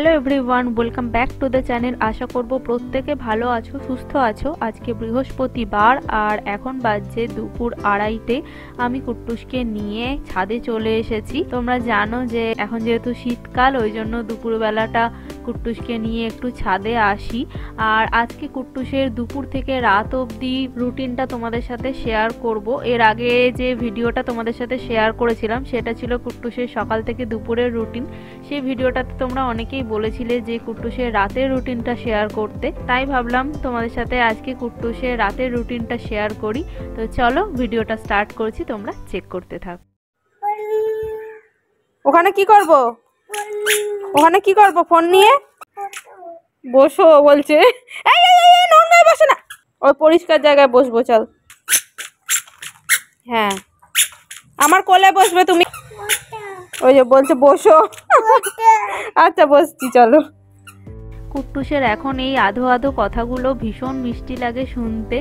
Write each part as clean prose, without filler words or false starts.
Hello everyone, welcome back to the channel. আশা করব প্রত্যেকে ভালো আছো, সুস্থ আছো। আজকে বৃহস্পতিবার আর এখন বাজছে দুপুর 2:30। আমি কুট্টুসকে নিয়ে ছাদে চলে এসেছি। তোমরা জানো যে এখন যেহেতু শীতকাল, ওই জন্য দুপুরবেলাটা কুট্টুসকে নিয়ে একটু ছাদে আসি। আর আজকে কুট্টুসের দুপুর থেকে রাত অবধি রুটিনটা তোমাদের সাথে শেয়ার করব। এর আগে যে ভিডিওটা তোমাদের সাথে শেয়ার করেছিলাম সেটা ছিল কুট্টুসের সকাল থেকে দুপুরের রুটিন। সেই ভিডিওটাতে তোমরা অনেকেই বলেছিলে যে কুট্টুসের রাতের রুটিনটা শেয়ার করতে, তাই ভাবলাম তোমাদের সাথে আজকে কুট্টুসের রাতের রুটিনটা শেয়ার করি। তো চলো ভিডিওটা স্টার্ট করছি, তোমরা চেক করতে থাকো। ওখানে কি করব? ওখানে কি করব? ফোন নিয়ে বসো বলছে। এই এই এই নোংরায় বসে না, ওই পরিষ্কার জায়গায় বসবো। চল, হ্যাঁ আমার কোলে বসবে তুমি। ওই যে বলছে বসো। আচ্ছা বসছি, চলো। কুট্টুসের এখন এই আধো আধো কথাগুলো ভীষণ মিষ্টি লাগে শুনতে,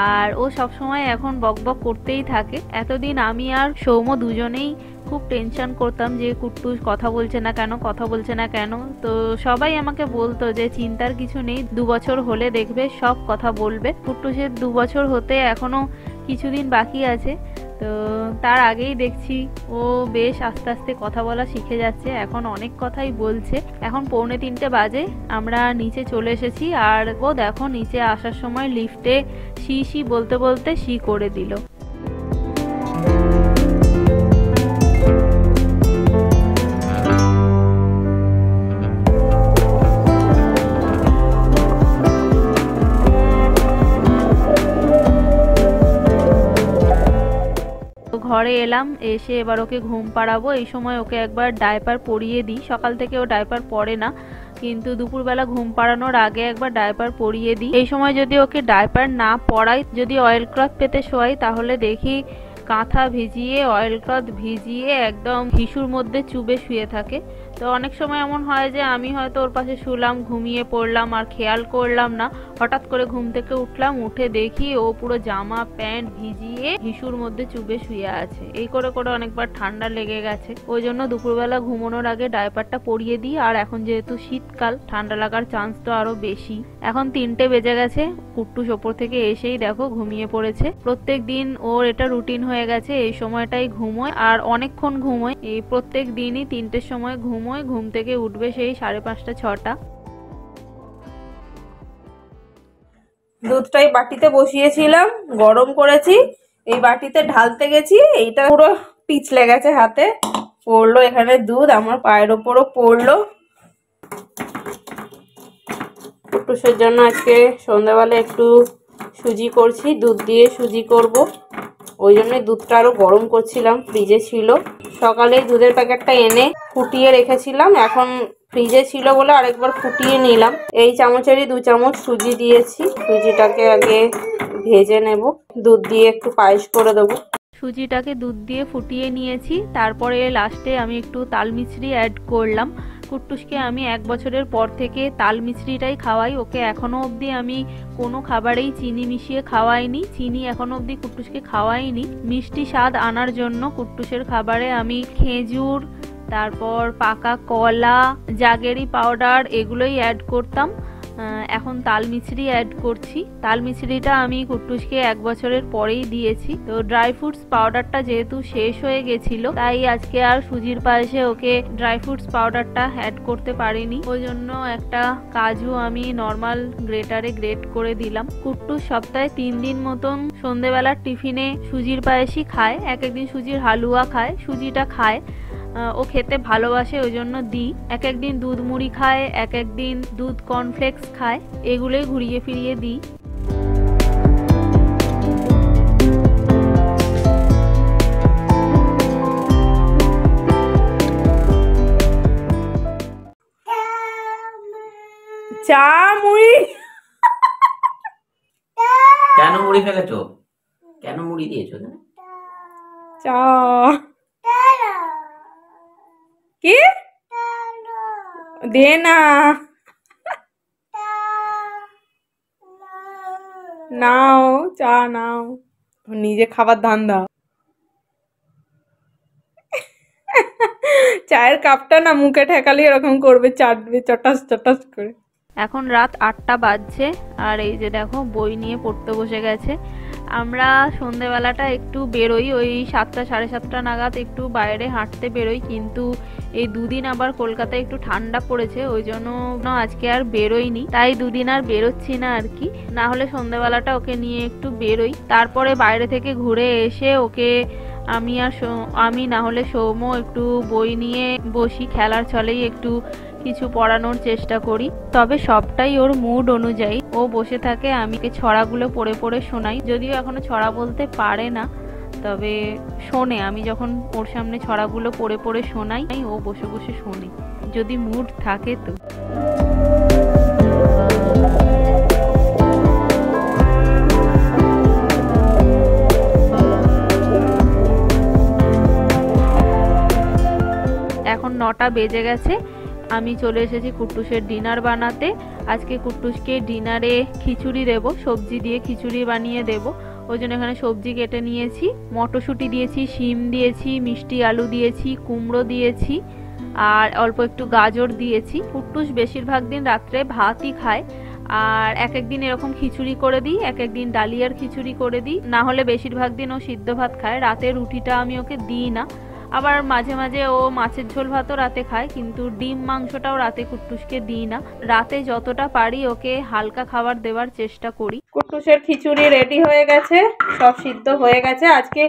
আর ও সবসময় এখন বকবক করতেই থাকে। এতদিন আমি আর সৌম্য দুজনেই খুব টেনশন করতাম যে কুট্টুস কথা বলছে না কেন, কথা বলছে না কেন। তো সবাই আমাকে বলতো যে চিন্তার কিছু নেই, 2 বছর হলে দেখবে সব কথা বলবে। কুট্টুসের 2 বছর হতে এখনো কিছুদিন বাকি আছে, তো তার আগেই দেখছি ও বেশ আস্তে আস্তে কথা বলা শিখে যাচ্ছে। এখন অনেক কথাই বলছে। এখন 2:45 বাজে, আমরা নিচে চলে এসেছি। আর ও দেখো নিচে আসার সময় লিফটে শি শি বলতে বলতে শি করে দিল। ঘরে এলাম, এসে এবার ওকে ঘুম পাড়াবো। এই সময় ওকে একবার ডায়পার পরিয়ে দিই। সকাল থেকে ও ডায়পার পরে না, কিন্তু দুপুরবেলা ঘুম পাড়ানোর আগে একবার ডায়পার পরিয়ে দিই। এই সময় যদি ওকে ডায়পার না পরাই, যদি অয়েল ক্লথ পেতে শোয়াই, তাহলে দেখি কাঁথা ভিজিয়ে অয়েল ক্লথ ভিজিয়ে একদম হিসুর মধ্যে চুবে শুয়ে থাকে। তো অনেক সময় এমন হয় যে আমি হয়তো ওর পাশে শুলাম, ঘুমিয়ে পড়লাম আর খেয়াল করলাম না। হঠাৎ করে ঘুম থেকে উঠলাম, উঠে দেখি ও পুরো জামা প্যান্ট ভিজিয়ে হিসুর মধ্যে চুবে শুয়ে আছে। এই করে করে অনেকবার ঠান্ডা লেগে গেছে, ওই জন্য দুপুরবেলা ঘুমানোর আগে ডায়পারটা পরিয়ে দিই। আর এখন যেহেতু শীতকাল, ঠান্ডা লাগার চান্স তো আরো বেশি। এখন 3টে বেজে গেছে, কুট্টুস ওপর থেকে এসেই দেখো ঘুমিয়ে পড়েছে। প্রত্যেক দিন ওর এটা রুটিন হয়ে গেছে, এই সময়টাই ঘুমোয় আর অনেকক্ষণ ঘুমোয়। এই প্রত্যেক দিনই 3টের সময় ঘুমোয়। ঘুম থেকে উঠবে সেই 5:30 6টা। দুধটাই বাটিতে বসিয়েছিলাম, গরম করেছি। এই বাটিতে ঢালতে গেছি, এইটা পুরো পিছলে গেছে হাতে, পড়লো এখানে দুধ, আমার পায়ের ওপরও পড়লো। কুট্টুসের জন্য আজকে সন্ধ্যাবেলা একটু সুজি করছি, দুধ দিয়ে সুজি করব। ওই জন্যই দুধটা আরো গরম করছিলাম, ফ্রিজে ছিল। সকালে দুধের প্যাকেটটা এনে ফুটিয়ে রেখেছিলাম, এখন ফ্রিজে ছিল বলে আরেকবার ফুটিয়ে নিলাম। এই চামচেরই 2 চামচ সুজি দিয়েছি। সুজিটাকে আগে ভেজে নেব, দুধ দিয়ে একটু পায়েস করে দেবো। সুজিটাকে দুধ দিয়ে ফুটিয়ে নিয়েছি, তারপরে লাস্টে আমি একটু তাল মিছরি অ্যাড করলাম। কুট্টুসকে আমি 1 বছরের পর থেকে তাল মিছরিটাই খাওয়াই। ওকে এখনো অবধি আমি কোনো খাবারেই চিনি মিশিয়ে খাওয়াইনি, চিনি এখনো অবধি কুট্টুসকে খাওয়াইনি। মিষ্টি স্বাদ আনার জন্য কুট্টুসের খাবারে আমি খেজুর, তারপর পাকা কলা, জাগেরি পাউডার এগুলোই অ্যাড করতাম। এখন তাল মিছরি অ্যাড করছি। তাল মিছরিটা আমি কুট্টুসকে 1 বছরের পরেই দিয়েছি। তো ড্রাই ফ্রুটস পাউডারটা যেহেতু শেষ হয়ে গেছিল, তাই আজকে আর সুজির পায়েসে ওকে ড্রাই ফ্রুটস পাউডারটা অ্যাড করতে পারিনি। ওই জন্য একটা কাজু আমি নর্মাল গ্রেটারে গ্রেট করে দিলাম। কুট্টুস সপ্তাহে 3 দিন মতন সন্ধেবেলার টিফিনে সুজির পায়েসই খায়। এক একদিন সুজির হালুয়া খায়, সুজিটা খায়। ও খেতে ভালোবাসে, ওই জন্য দিই। এক একদিন দুধ মুড়ি খায়, এক একদিন দুধ কর্নফ্লেক্স খায়, এগুলোই ঘুরিয়ে ফিরিয়ে দিই। চা মুড়ি। কেন মুড়ি ফেলেছো? কেন মুড়ি দিয়েছো? চা কি দে না, নাও চা নাও, নিজে খাবার ধান্দা। চায়ের কাপটা না মুখে ঠেকালে এরকম করবে, চাটবে চটাস চটাস করে। এখন রাত 8টা বাজছে আর এই যে দেখো বই নিয়ে পড়তে বসে গেছে। আমরা সন্ধেবেলাটা একটু বেরোই, ওই 7টা 7:30 নাগাদ একটু বাইরে হাঁটতে বেরোই, কিন্তু এই দুদিন আবার কলকাতায় একটু ঠান্ডা পড়েছে, ওই জন্য আজকে আর বেরোইনি, তাই দুদিন আর বেরোচ্ছি না আর কি। না হলে সন্ধেবেলাটা ওকে নিয়ে একটু বেরোই, তারপরে বাইরে থেকে ঘুরে এসে ওকে আমি না হলে সৌম্য একটু বই নিয়ে বসি, খেলার ছলেই একটু কিছু পড়ানোর চেষ্টা করি, তবে সবটাই ওর মুড অনুযায়ী। ও বসে থাকে, আমি ছড়াগুলো পড়ে পড়ে শোনাই, যদিও এখনো ছড়া বলতে পারে না, তবে শোনে। আমি যখন ওর সামনে ছড়াগুলো পড়ে পড়ে শোনাই, ও বসে বসে শোনে, যদি মুড থাকে তো। এখন 9টা বেজে গেছে, আমি চলে এসেছি কুট্টুসের ডিনার বানাতে। আজকে কুট্টুসকে ডিনারে খিচুড়ি দেব, সবজি দিয়ে খিচুড়ি বানিয়ে দেব, ওই জন্য এখানে সবজি কেটে নিয়েছি। মটরশুঁটি দিয়েছি, শিম দিয়েছি, মিষ্টি আলু দিয়েছি, কুমড়ো দিয়েছি আর অল্প একটু গাজর দিয়েছি। কুট্টুস বেশিরভাগ দিন রাত্রে ভাতই খায়, আর এক একদিন এরকম খিচুড়ি করে দিই, এক একদিন ডালিয়ার খিচুড়ি করে দিই, না হলে বেশিরভাগ দিন ও সিদ্ধ ভাত খায়। রাতে রুটিটা আমি ওকে দিই না, আবার মাঝে মাঝে ও মাছের ঝোল ভাতও রাতে খায়, কিন্তু ডিম মাংসটাও রাতে কুট্টুসকে দিই না। রাতে যতটা পারি ওকে হালকা খাবার দেওয়ার চেষ্টা করি। কুট্টুসের খিচুড়ি রেডি হয়ে গেছে, সব সিদ্ধ হয়ে গেছে। আজকে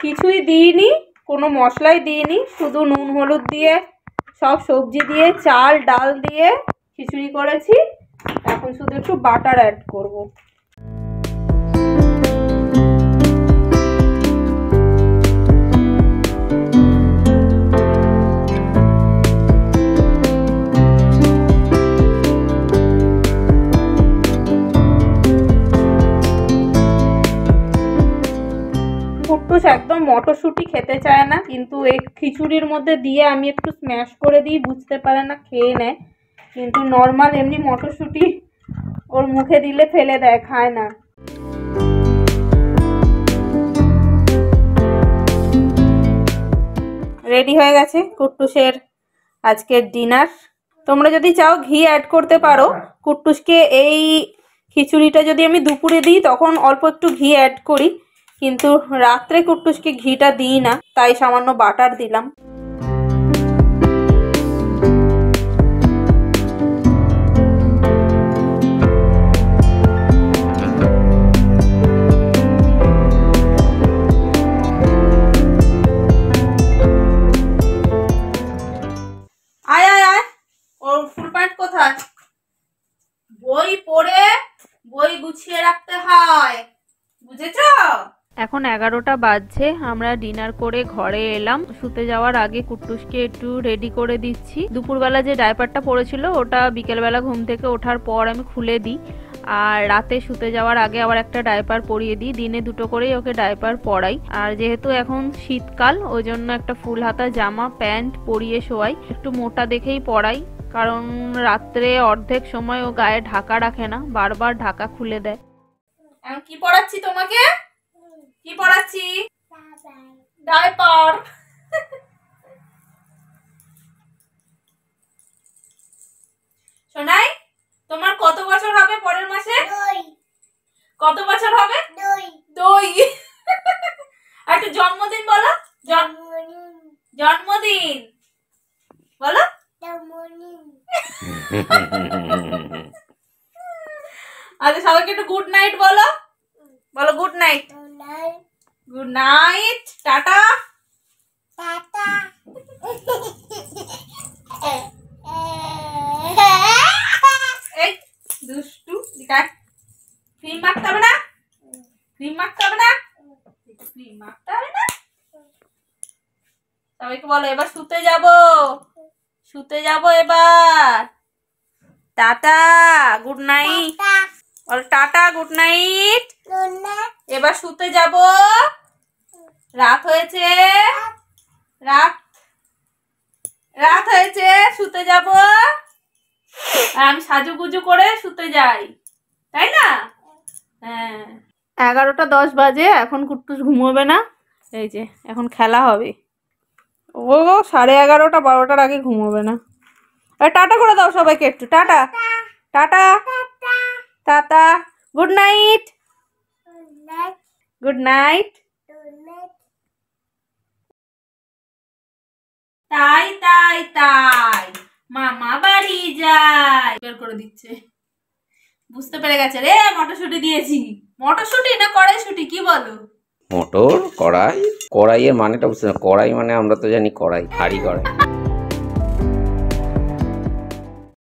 কিছুই দিইনি, কোনো মশলাই দিইনি, শুধু নুন হলুদ দিয়ে সব সবজি দিয়ে চাল ডাল দিয়ে খিচুড়ি করেছি। এখন শুধু একটু বাটার অ্যাড করব। কুট্টুস একদম মটরশুঁটি খেতে চায় না, কিন্তু এই খিচুড়ির মধ্যে দিয়ে আমি একটু স্ম্যাশ করে দিই, বুঝতে পারে না, খেয়ে নেয়। কিন্তু নর্মাল এমনি মটরশুঁটি ওর মুখে দিলে ফেলে দেয়, খায় না। রেডি হয়ে গেছে কুট্টুসের আজকের ডিনার। তোমরা যদি চাও ঘি অ্যাড করতে পারো। কুট্টুসকে এই খিচুড়িটা যদি আমি দুপুরে দিই তখন অল্প একটু ঘি অ্যাড করি, কিন্তু রাত্রে কুট্টুসকে ঘিটা দিই না, তাই সামান্য বাটার দিলাম। আয় আয় আয়, ওর ফুল প্যান্ট কোথায়? বই পড়ে বই গুছিয়ে রাখতে হয়, বুঝেছো? এখন 11টা বাজছে, আমরা ডিনার করে ঘরে এলাম। শুতে যাওয়ার আগে কুট্টুসকে একটু রেডি করে দিচ্ছি। দুপুরবেলা যে ডাইপারটা পড়েছিল ওটা বিকেলবেলা ঘুম থেকে ওঠার পর আমি খুলে দিই, আর রাতে শুতে যাওয়ার আগে আবার একটা ডাইপার পরিয়ে দিই। দিনে 2টো করেই ওকে ডাইপার পরাই। আর যেহেতু এখন শীতকাল, ওই জন্য একটা ফুল হাতা জামা প্যান্ট পরিয়ে শোয়াই, একটু মোটা দেখেই পরাই, কারণ রাত্রে অর্ধেক সময় ও গায়ে ঢাকা রাখে না, বারবার ঢাকা খুলে দেয়। এখন কি পড়াচ্ছি তোমাকে? কি পড়াচ্ছি? ডাইপার। শোনাই, তোমার কত বছর হবে পরের মাসে? কত বছর হবে? 2। একটা জন্মদিন বলো, জন্মদিন বলো। আচ্ছা সবাইকে একটু গুড নাইট বলো, বলো good night. Good night, tata. এই দুষ্টু, ক্রিম মাখতে হবে না, ক্রিম মাখতে হবে না, ক্রিম মাখতে হবে না। সবাইকে বলো এবার শুতে যাব, শুতে যাব এবার। টাটা, গুড নাইট বল, টাটা গুড নাইট। এবার শুতে যাব, রাত হয়েছে, রাত হয়েছে, শুতে যাব। আর আমি সাজুগুজু করে শুতে যাই, তাই না? হ্যাঁ। 11টা 10 বাজে, এখন কুট্টুস ঘুমোবে না, এই যে এখন খেলা হবে। ও 11:30 12টার আগে ঘুমোবে না। টাটা করে দাও সবাইকে একটু, tata tata tata, good night good night. তাই তাই তাই মামা বাড়ি যায়, বের করে দিচ্ছে। বুঝতে পেরে গেছে রে, মটরশুঁটি দিয়েছি। মটরশুঁটি না কড়াইশুঁটি কি বলো? মোটর কড়াই, কড়াইয়ের মানেটা বুঝতে না, কড়াই মানে আমরা তো জানি কড়াই, হাঁড়ি কড়াই।